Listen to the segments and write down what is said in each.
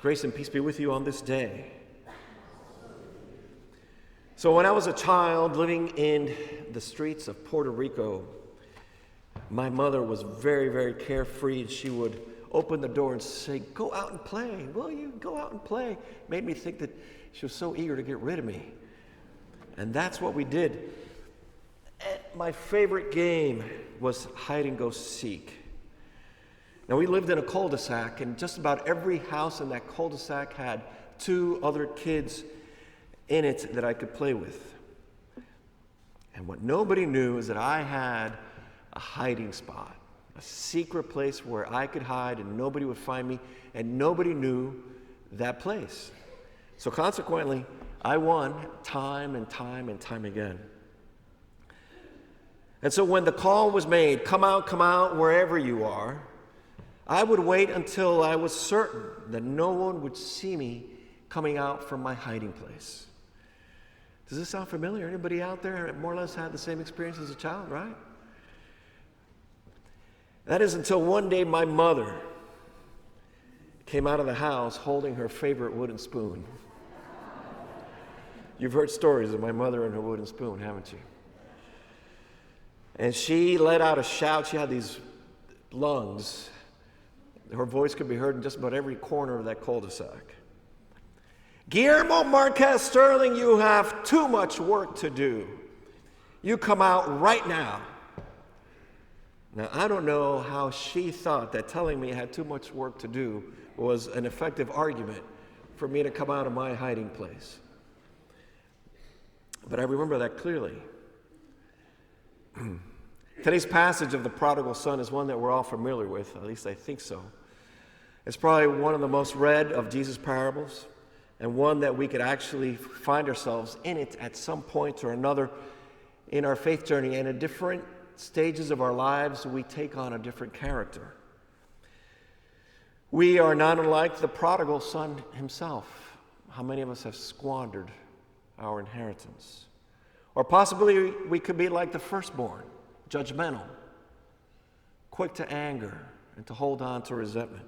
Grace and peace be with you on this day. So when I was a child living in the streets of Puerto Rico, my mother was very, very carefree. She would open the door and say, "Go out and play. Will you go out and play?" Made me think that she was so eager to get rid of me. And that's what we did. My favorite game was hide and go seek. Now, we lived in a cul-de-sac, and just about every house in that cul-de-sac had two other kids in it that I could play with. And what nobody knew is that I had a hiding spot, a secret place where I could hide and nobody would find me, and nobody knew that place. So consequently, I won time and time and time again. And so when the call was made, come out, wherever you are, I would wait until I was certain that no one would see me coming out from my hiding place. Does this sound familiar? Anybody out there more or less had the same experience as a child, right? That is until one day my mother came out of the house holding her favorite wooden spoon. You've heard stories of my mother and her wooden spoon, haven't you? And she let out a shout. She had these lungs. Her voice could be heard in just about every corner of that cul-de-sac. "Guillermo-Sterling, you have too much work to do. You come out right now." Now, I don't know how she thought that telling me I had too much work to do was an effective argument for me to come out of my hiding place. But I remember that clearly. Today's passage of the prodigal son is one that we're all familiar with, at least I think so. It's probably one of the most read of Jesus' parables, and one that we could actually find ourselves in it at some point or another in our faith journey, and at different stages of our lives we take on a different character. We are not unlike the prodigal son himself. How many of us have squandered our inheritance? Or possibly we could be like the firstborn, judgmental, quick to anger and to hold on to resentment.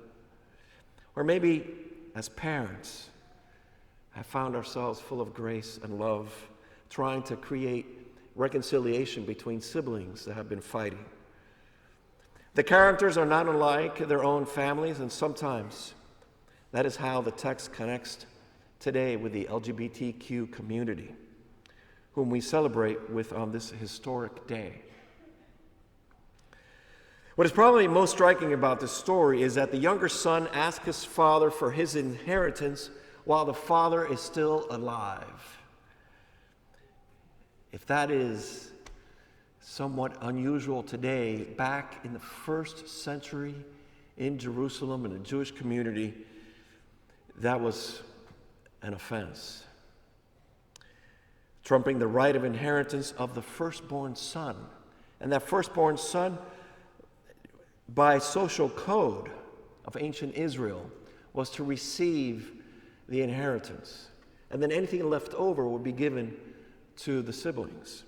Or maybe as parents have found ourselves full of grace and love, trying to create reconciliation between siblings that have been fighting. The characters are not unlike their own families, and sometimes that is how the text connects today with the LGBTQ community, whom we celebrate with on this historic day. What is probably most striking about this story is that the younger son asks his father for his inheritance while the father is still alive. If that is somewhat unusual today, back in the first century in Jerusalem, in the Jewish community, that was an offense. Trumping the right of inheritance of the firstborn son. And that firstborn son, by social code of ancient Israel, was to receive the inheritance. And then anything left over would be given to the siblings.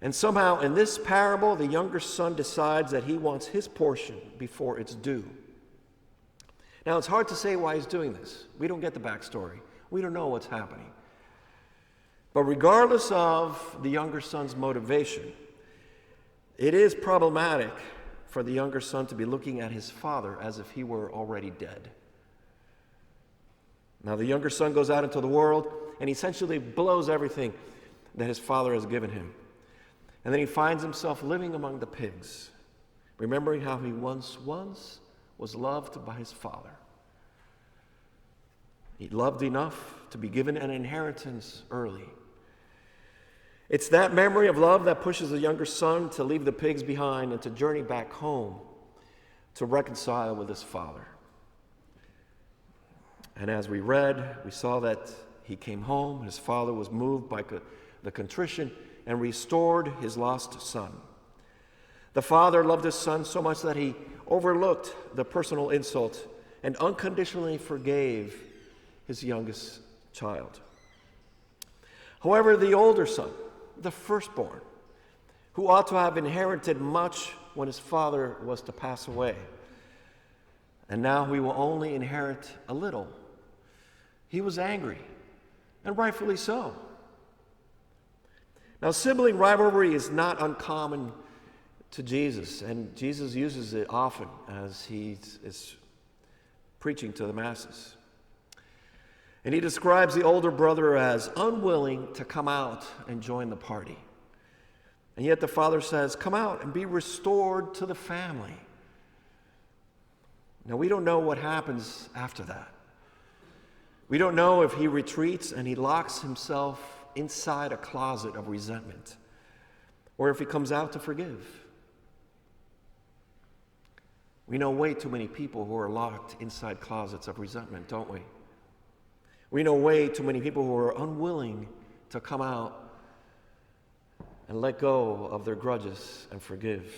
And somehow in this parable, the younger son decides that he wants his portion before it's due. Now, it's hard to say why he's doing this. We don't get the backstory. We don't know what's happening. But regardless of the younger son's motivation, it is problematic for the younger son to be looking at his father as if he were already dead. Now, the younger son goes out into the world and essentially blows everything that his father has given him. And then he finds himself living among the pigs, remembering how he once was loved by his father. He loved enough to be given an inheritance early. It's that memory of love that pushes the younger son to leave the pigs behind and to journey back home to reconcile with his father. And as we read, we saw that he came home, his father was moved by the contrition and restored his lost son. The father loved his son so much that he overlooked the personal insult and unconditionally forgave his youngest child. However, the older son, the firstborn, who ought to have inherited much when his father was to pass away, and now we will only inherit a little. He was angry, and rightfully so. Now, sibling rivalry is not uncommon to Jesus, and Jesus uses it often as he is preaching to the masses. And he describes the older brother as unwilling to come out and join the party. And yet the father says, come out and be restored to the family. Now, we don't know what happens after that. We don't know if he retreats and he locks himself inside a closet of resentment, or if he comes out to forgive. We know way too many people who are locked inside closets of resentment, don't we? We know way too many people who are unwilling to come out and let go of their grudges and forgive.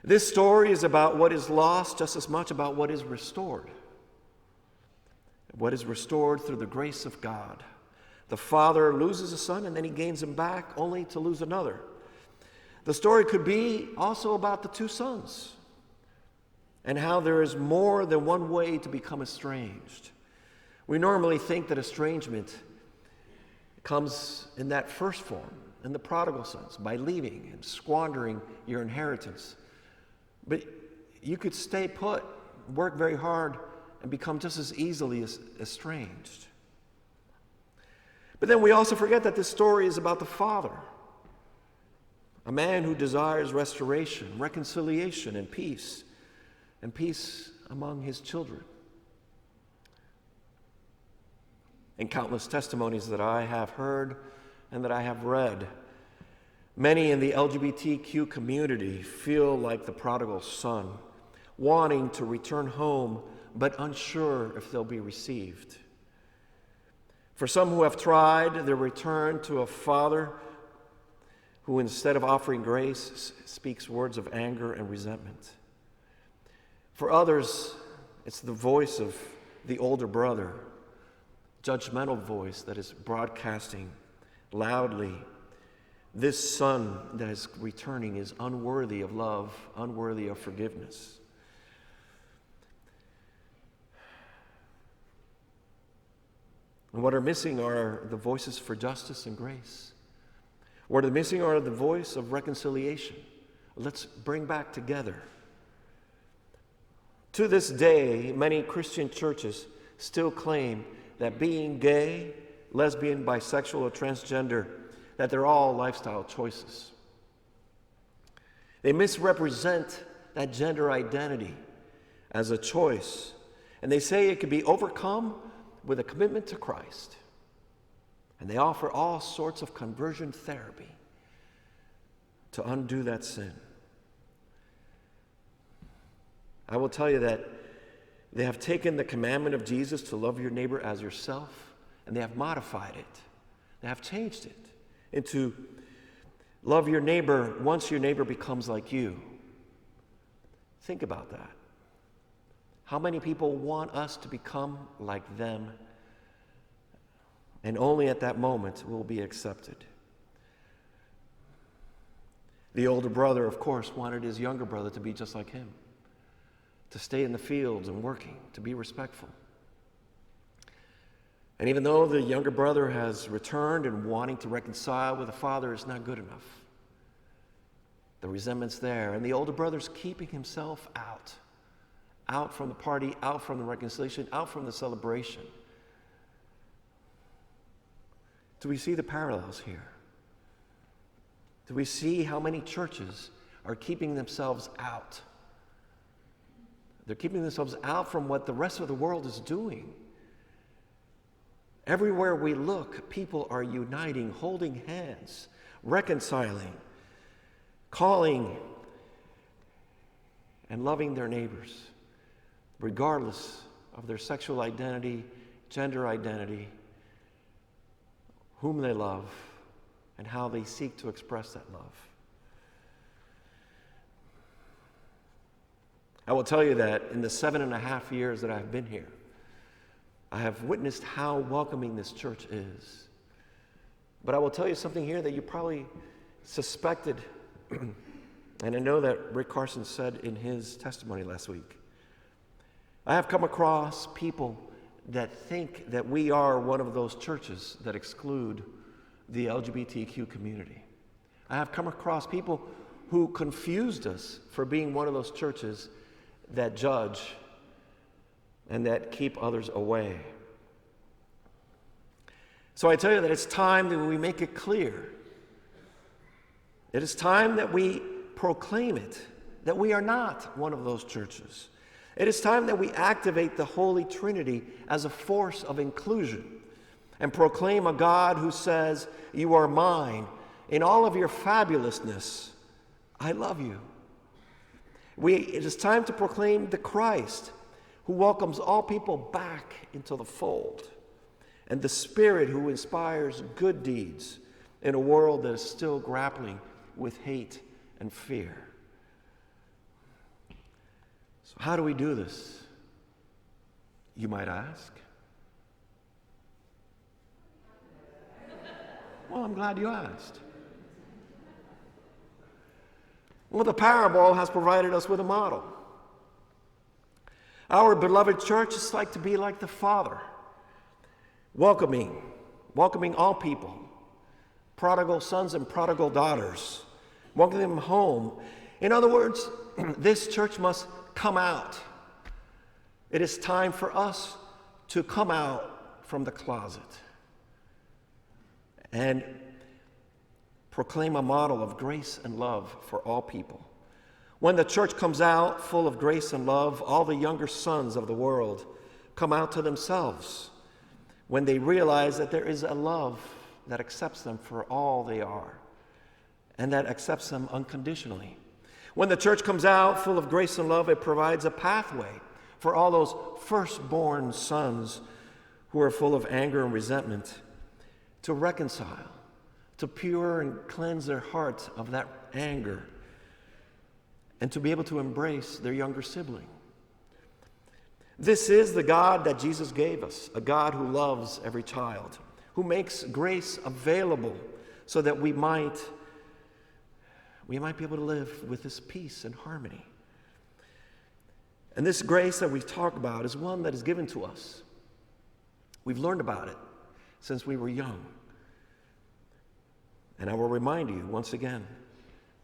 This story is about what is lost just as much about what is restored. What is restored through the grace of God. The father loses a son and then he gains him back only to lose another. The story could be also about the two sons and how there is more than one way to become estranged. We normally think that estrangement comes in that first form, in the prodigal sons, by leaving and squandering your inheritance. But you could stay put, work very hard, and become just as easily estranged. But then we also forget that this story is about the father, a man who desires restoration, reconciliation, and peace among his children. In countless testimonies that I have heard and that I have read, many in the LGBTQ community feel like the prodigal son, wanting to return home but unsure if they'll be received. For some who have tried, they return to a father who, instead of offering grace, speaks words of anger and resentment. For others, it's the voice of the older brother, judgmental voice that is broadcasting loudly, this son that is returning is unworthy of love, unworthy of forgiveness. And what are missing are the voices for justice and grace. What are missing are the voice of reconciliation. Let's bring back together. To this day, many Christian churches still claim that being gay, lesbian, bisexual, or transgender, that they're all lifestyle choices. They misrepresent that gender identity as a choice, and they say it can be overcome with a commitment to Christ. And they offer all sorts of conversion therapy to undo that sin. I will tell you that they have taken the commandment of Jesus to love your neighbor as yourself, and they have modified it. They have changed it into love your neighbor once your neighbor becomes like you. Think about that. How many people want us to become like them? And only at that moment will be accepted. The older brother, of course, wanted his younger brother to be just like him, to stay in the fields and working, to be respectful. And even though the younger brother has returned and wanting to reconcile with the father is not good enough, the resentment's there, and the older brother's keeping himself out from the party, out from the reconciliation, out from the celebration. Do we see the parallels here? Do we see how many churches are keeping themselves out? They're keeping themselves out from what the rest of the world is doing. Everywhere we look, people are uniting, holding hands, reconciling, calling, and loving their neighbors, regardless of their sexual identity, gender identity, whom they love, and how they seek to express that love. I will tell you that in the 7.5 years that I've been here, I have witnessed how welcoming this church is. But I will tell you something here that you probably suspected And I know that Rick Carson said in his testimony last week, I have come across people that think that we are one of those churches that exclude the LGBTQ community. I have come across people who confused us for being one of those churches that judge and that keep others away. So I tell you that it's time that we make it clear. It is time that we proclaim it, that we are not one of those churches. It is time that we activate the Holy Trinity as a force of inclusion and proclaim a God who says, you are mine. In all of your fabulousness, I love you. It is time to proclaim the Christ who welcomes all people back into the fold, and the Spirit who inspires good deeds in a world that is still grappling with hate and fear. So how do we do this, you might ask? Well, I'm glad you asked. Well, the parable has provided us with a model. Our beloved church is like to be like the Father, welcoming all people, prodigal sons and prodigal daughters, welcoming them home. In other words, this church must come out. It is time for us to come out from the closet and proclaim a model of grace and love for all people. When the church comes out full of grace and love, all the younger sons of the world come out to themselves when they realize that there is a love that accepts them for all they are and that accepts them unconditionally. When the church comes out full of grace and love, it provides a pathway for all those firstborn sons who are full of anger and resentment to reconcile, to pure and cleanse their hearts of that anger, and to be able to embrace their younger sibling. This is the God that Jesus gave us, a God who loves every child, who makes grace available so that we might be able to live with this peace and harmony. And this grace that we talk about is one that is given to us. We've learned about it since we were young. And I will remind you once again,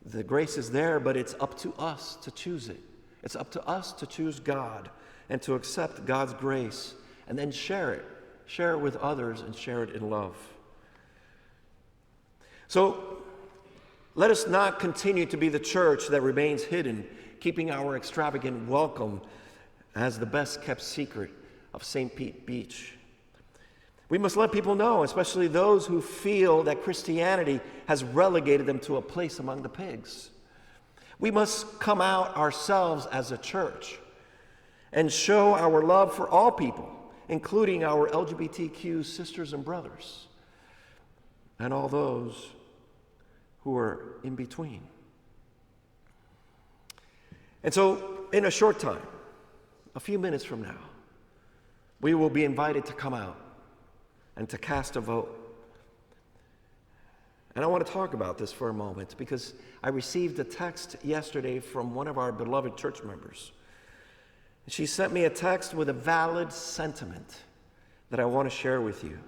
the grace is there, but it's up to us to choose it. It's up to us to choose God and to accept God's grace and then share it with others and share it in love. So let us not continue to be the church that remains hidden, keeping our extravagant welcome as the best kept secret of St. Pete Beach. We must let people know, especially those who feel that Christianity has relegated them to a place among the pigs. We must come out ourselves as a church and show our love for all people, including our LGBTQ sisters and brothers, and all those who are in between. And so, in a short time, a few minutes from now, we will be invited to come out and to cast a vote. And I want to talk about this for a moment because I received a text yesterday from one of our beloved church members. She sent me a text with a valid sentiment that I want to share with you.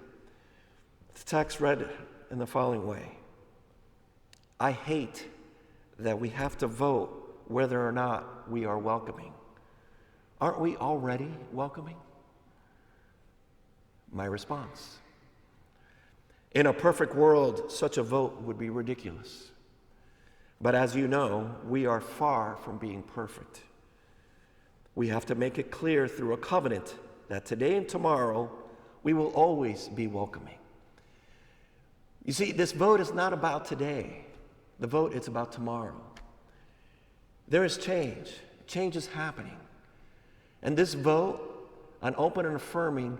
The text read in the following way: I hate that we have to vote whether or not we are welcoming. Aren't we already welcoming? My response: in a perfect world, such a vote would be ridiculous. But as you know, we are far from being perfect. We have to make it clear through a covenant that today and tomorrow, we will always be welcoming. You see, this vote is not about today. The vote is about tomorrow. There is change. Change is happening. And this vote, on open and affirming,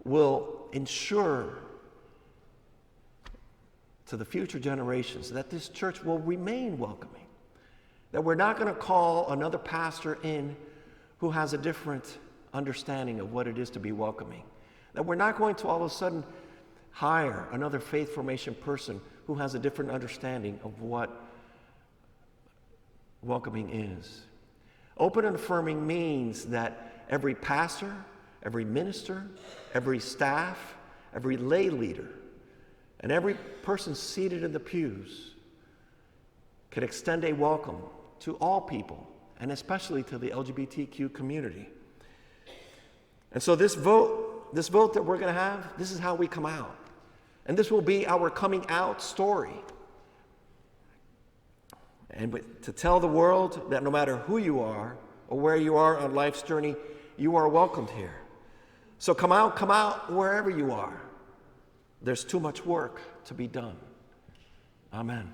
will ensure to the future generations that this church will remain welcoming. That we're not going to call another pastor in who has a different understanding of what it is to be welcoming. That we're not going to all of a sudden hire another faith formation person who has a different understanding of what welcoming is. Open and affirming means that every pastor, every minister, every staff, every lay leader, and every person seated in the pews could extend a welcome to all people, and especially to the LGBTQ community. And so this vote that we're going to have, this is how we come out. And this will be our coming out story. And to tell the world that no matter who you are or where you are on life's journey, you are welcomed here. So come out wherever you are. There's too much work to be done. Amen.